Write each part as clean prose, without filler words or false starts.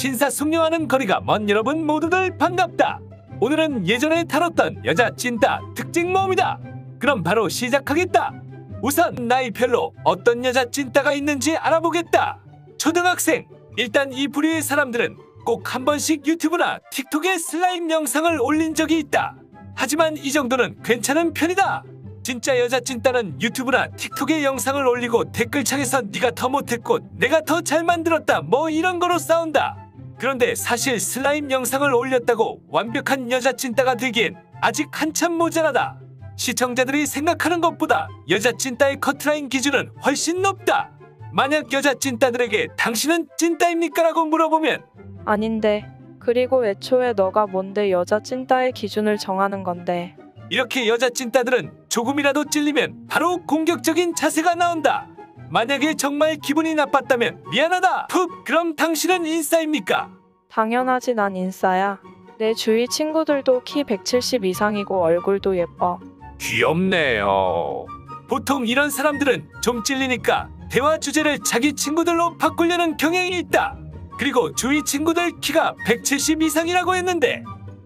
신사숙녀와는 거리가 먼 여러분 모두들 반갑다. 오늘은 예전에 다뤘던 여자 찐따 특징 모음이다. 그럼 바로 시작하겠다. 우선 나이별로 어떤 여자 찐따가 있는지 알아보겠다. 초등학생. 일단 이 부류의 사람들은 꼭 한 번씩 유튜브나 틱톡에 슬라임 영상을 올린 적이 있다. 하지만 이 정도는 괜찮은 편이다. 진짜 여자 찐따는 유튜브나 틱톡에 영상을 올리고 댓글창에서 네가 더 못했고 내가 더 잘 만들었다 뭐 이런 거로 싸운다. 그런데 사실 슬라임 영상을 올렸다고 완벽한 여자 찐따가 되기엔 아직 한참 모자라다. 시청자들이 생각하는 것보다 여자 찐따의 커트라인 기준은 훨씬 높다. 만약 여자 찐따들에게 당신은 찐따입니까? 라고 물어보면 아닌데. 그리고 애초에 너가 뭔데 여자 찐따의 기준을 정하는 건데. 이렇게 여자 찐따들은 조금이라도 찔리면 바로 공격적인 자세가 나온다. 만약에 정말 기분이 나빴다면 미안하다 푹 그럼 당신은 인싸입니까? 당연하지, 난 인싸야. 내 주위 친구들도 키 170 이상이고 얼굴도 예뻐. 귀엽네요. 보통 이런 사람들은 좀 찔리니까 대화 주제를 자기 친구들로 바꾸려는 경향이 있다. 그리고 주위 친구들 키가 170 이상이라고 했는데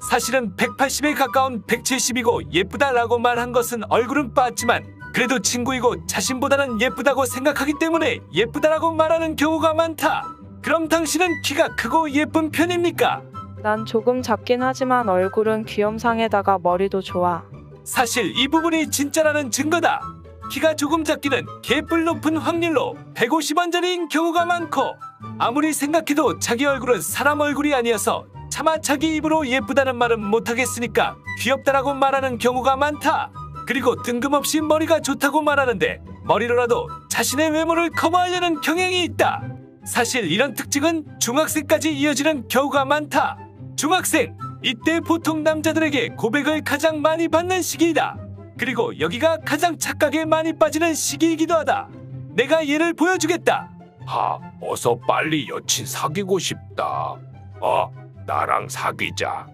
사실은 180에 가까운 170이고 예쁘다라고 말한 것은 얼굴은 빠지만 그래도 친구이고 자신보다는 예쁘다고 생각하기 때문에 예쁘다라고 말하는 경우가 많다. 그럼 당신은 키가 크고 예쁜 편입니까? 난 조금 작긴 하지만 얼굴은 귀염상에다가 머리도 좋아. 사실 이 부분이 진짜라는 증거다. 키가 조금 작기는 개뿔 높은 확률로 150원짜리인 경우가 많고 아무리 생각해도 자기 얼굴은 사람 얼굴이 아니어서 차마 자기 입으로 예쁘다는 말은 못하겠으니까 귀엽다라고 말하는 경우가 많다. 그리고 뜬금없이 머리가 좋다고 말하는데 머리로라도 자신의 외모를 커버하려는 경향이 있다. 사실 이런 특징은 중학생까지 이어지는 경우가 많다. 중학생, 이때 보통 남자들에게 고백을 가장 많이 받는 시기이다. 그리고 여기가 가장 착각에 많이 빠지는 시기이기도 하다. 내가 예를 보여주겠다. 어서 빨리 여친 사귀고 싶다. 나랑 사귀자.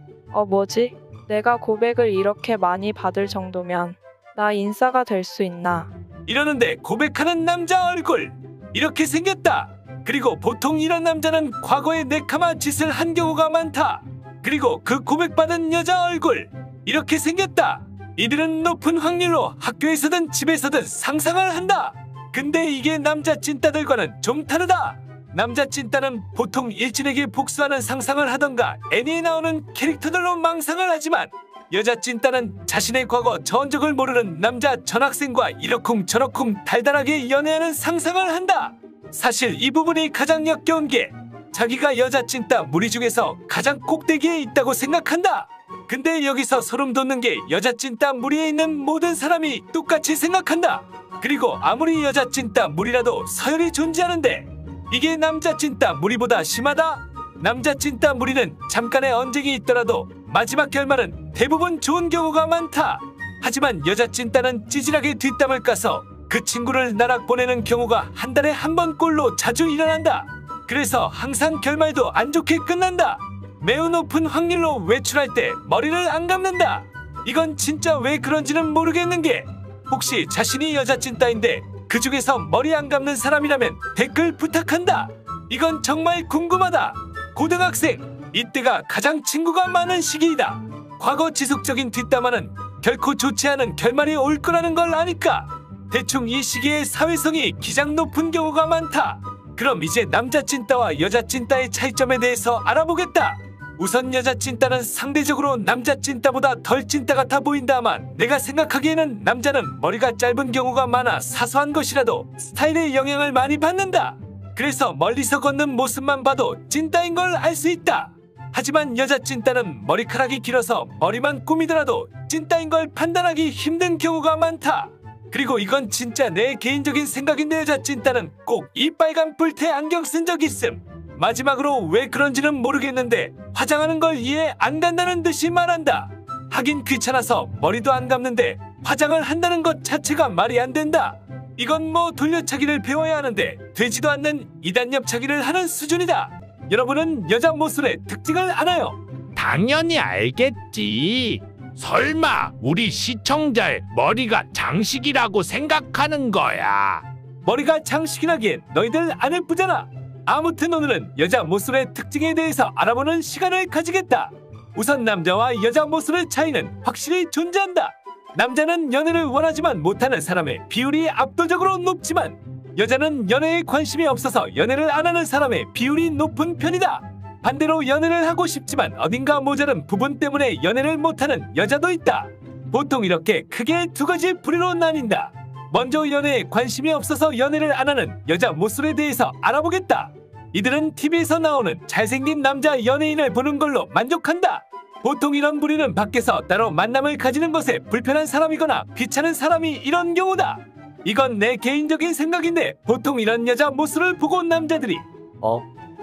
뭐지? 내가 고백을 이렇게 많이 받을 정도면 나 인싸가 될 수 있나? 이러는데 고백하는 남자 얼굴 이렇게 생겼다. 그리고 보통 이런 남자는 과거에 네카마 짓을 한 경우가 많다. 그리고 그 고백받은 여자 얼굴 이렇게 생겼다. 이들은 높은 확률로 학교에서든 집에서든 상상을 한다. 근데 이게 남자 찐따들과는 좀 다르다. 남자 찐따는 보통 일진에게 복수하는 상상을 하던가 애니에 나오는 캐릭터들로 망상을 하지만 여자 찐따는 자신의 과거 전적을 모르는 남자 전학생과 이러쿵저러쿵 달달하게 연애하는 상상을 한다. 사실 이 부분이 가장 역겨운 게 자기가 여자 찐따 무리 중에서 가장 꼭대기에 있다고 생각한다. 근데 여기서 소름 돋는 게 여자 찐따 무리에 있는 모든 사람이 똑같이 생각한다. 그리고 아무리 여자 찐따 무리라도 서열이 존재하는데 이게 남자 찐따 무리보다 심하다. 남자 찐따 무리는 잠깐의 언쟁이 있더라도 마지막 결말은 대부분 좋은 경우가 많다. 하지만 여자 찐따는 찌질하게 뒷담을 까서 그 친구를 나락 보내는 경우가 한 달에 한 번꼴로 자주 일어난다. 그래서 항상 결말도 안 좋게 끝난다. 매우 높은 확률로 외출할 때 머리를 안 감는다. 이건 진짜 왜 그런지는 모르겠는 게 혹시 자신이 여자 찐따인데 그 중에서 머리 안 감는 사람이라면 댓글 부탁한다. 이건 정말 궁금하다. 고등학생, 이때가 가장 친구가 많은 시기이다. 과거 지속적인 뒷담화는 결코 좋지 않은 결말이 올 거라는 걸 아니까 대충 이 시기에 사회성이 기장 높은 경우가 많다. 그럼 이제 남자 찐따와 여자 찐따의 차이점에 대해서 알아보겠다. 우선 여자 찐따는 상대적으로 남자 찐따보다 덜 찐따 같아 보인다만 내가 생각하기에는 남자는 머리가 짧은 경우가 많아 사소한 것이라도 스타일의 영향을 많이 받는다. 그래서 멀리서 걷는 모습만 봐도 찐따인 걸 알 수 있다. 하지만 여자 찐따는 머리카락이 길어서 머리만 꾸미더라도 찐따인 걸 판단하기 힘든 경우가 많다. 그리고 이건 진짜 내 개인적인 생각인데 여자 찐따는 꼭 이 빨간 뿔테 안경 쓴 적 있음. 마지막으로 왜 그런지는 모르겠는데 화장하는 걸 이해 안 간다는 듯이 말한다. 하긴 귀찮아서 머리도 안 감는데 화장을 한다는 것 자체가 말이 안 된다. 이건 뭐 돌려차기를 배워야 하는데 되지도 않는 이단협차기를 하는 수준이다. 여러분은 여자 모쏠의 특징을 아나요? 당연히 알겠지. 설마 우리 시청자의 머리가 장식이라고 생각하는 거야? 머리가 장식이라기엔 너희들 안 예쁘잖아. 아무튼 오늘은 여자 모쏠의 특징에 대해서 알아보는 시간을 가지겠다. 우선 남자와 여자 모쏠의 차이는 확실히 존재한다. 남자는 연애를 원하지만 못하는 사람의 비율이 압도적으로 높지만 여자는 연애에 관심이 없어서 연애를 안 하는 사람의 비율이 높은 편이다. 반대로 연애를 하고 싶지만 어딘가 모자른 부분 때문에 연애를 못하는 여자도 있다. 보통 이렇게 크게 두 가지 부류로 나뉜다. 먼저 연애에 관심이 없어서 연애를 안 하는 여자 모쏠에 대해서 알아보겠다. 이들은 TV에서 나오는 잘생긴 남자 연예인을 보는 걸로 만족한다. 보통 이런 부류는 밖에서 따로 만남을 가지는 것에 불편한 사람이거나 귀찮은 사람이 이런 경우다. 이건 내 개인적인 생각인데 보통 이런 여자 모쏠을 보고 남자들이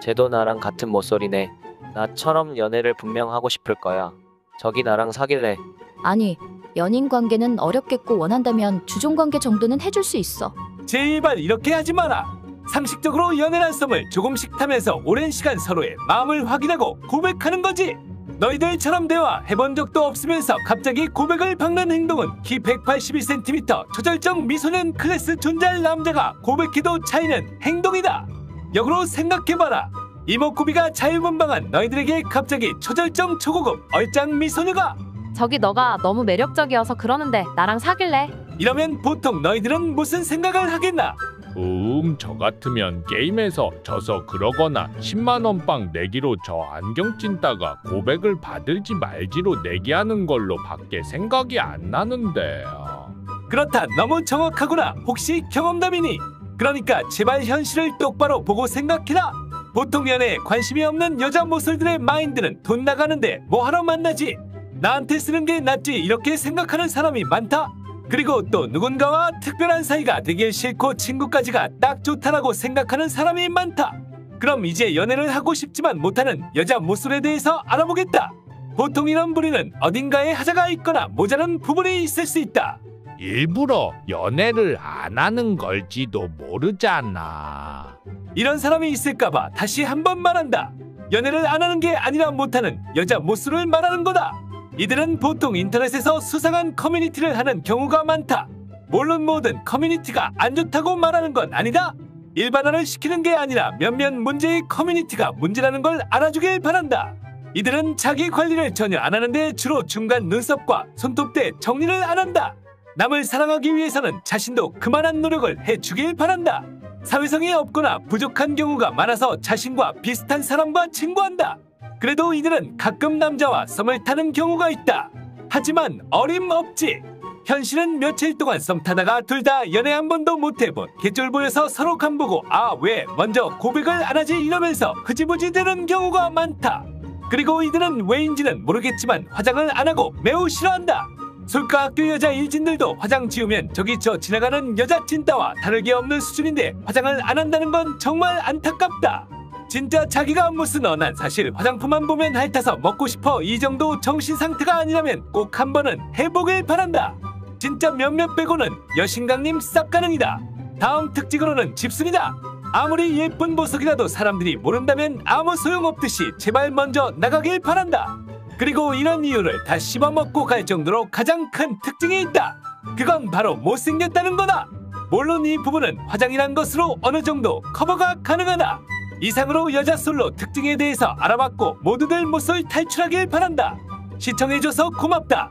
쟤도 나랑 같은 모쏠이네. 나처럼 연애를 분명 하고 싶을 거야. 저기 나랑 사귈래. 아니, 연인 관계는 어렵겠고 원한다면 주종 관계 정도는 해줄 수 있어. 제발 이렇게 하지 마라. 상식적으로 연애란 썸을 조금씩 타면서 오랜 시간 서로의 마음을 확인하고 고백하는 거지. 너희들처럼 대화해본 적도 없으면서 갑자기 고백을 박는 행동은 키 182cm 초절정 미소년 클래스 존재할 남자가 고백해도 차이는 행동이다. 역으로 생각해봐라. 이목구비가 자유분방한 너희들에게 갑자기 초절정 초고급 얼짱 미소녀가 저기 너가 너무 매력적이어서 그러는데 나랑 사귈래? 이러면 보통 너희들은 무슨 생각을 하겠나? 저 같으면 게임에서 져서 그러거나 10만원 빵 내기로 저 안경 찐다가 고백을 받을지 말지로 내기하는 걸로 밖에 생각이 안 나는데. 그렇다. 너무 정확하구나. 혹시 경험담이니? 그러니까 제발 현실을 똑바로 보고 생각해라. 보통 연애에 관심이 없는 여자 모쏠들의 마인드는 돈 나가는데 뭐하러 만나지? 나한테 쓰는 게 낫지 이렇게 생각하는 사람이 많다. 그리고 또 누군가와 특별한 사이가 되길 싫고 친구까지가 딱 좋다라고 생각하는 사람이 많다. 그럼 이제 연애를 하고 싶지만 못하는 여자 모쏠에 대해서 알아보겠다. 보통 이런 부류는 어딘가에 하자가 있거나 모자란 부분이 있을 수 있다. 일부러 연애를 안 하는 걸지도 모르잖아. 이런 사람이 있을까봐 다시 한번 말한다. 연애를 안 하는 게 아니라 못하는 여자 모쏠을 말하는 거다. 이들은 보통 인터넷에서 수상한 커뮤니티를 하는 경우가 많다. 물론 모든 커뮤니티가 안 좋다고 말하는 건 아니다. 일반화를 시키는 게 아니라 몇몇 문제의 커뮤니티가 문제라는 걸 알아주길 바란다. 이들은 자기 관리를 전혀 안 하는데 주로 중간 눈썹과 손톱대 정리를 안 한다. 남을 사랑하기 위해서는 자신도 그만한 노력을 해주길 바란다. 사회성이 없거나 부족한 경우가 많아서 자신과 비슷한 사람과 친구한다. 그래도 이들은 가끔 남자와 썸을 타는 경우가 있다. 하지만 어림없지. 현실은 며칠 동안 썸 타다가 둘 다 연애 한 번도 못 해본 개쫄 보여서 서로 간보고 왜 먼저 고백을 안 하지 이러면서 흐지부지 되는 경우가 많다. 그리고 이들은 왜인지는 모르겠지만 화장을 안 하고 매우 싫어한다. 솔까 학교 여자 일진들도 화장 지우면 저기 저 지나가는 여자 찐따와 다를 게 없는 수준인데 화장을 안 한다는 건 정말 안타깝다. 진짜 자기가 무슨 난 사실 화장품만 보면 핥아서 먹고 싶어 이 정도 정신 상태가 아니라면 꼭 한 번은 해보길 바란다. 진짜 몇몇 빼고는 여신강님 쌉 가능이다. 다음 특징으로는 집순이다. 아무리 예쁜 보석이라도 사람들이 모른다면 아무 소용없듯이 제발 먼저 나가길 바란다. 그리고 이런 이유를 다 씹어먹고 갈 정도로 가장 큰 특징이 있다. 그건 바로 못생겼다는 거다. 물론 이 부분은 화장이란 것으로 어느 정도 커버가 가능하다. 이상으로 여자 솔로 특징에 대해서 알아봤고 모두들 모쏠 탈출하길 바란다. 시청해줘서 고맙다.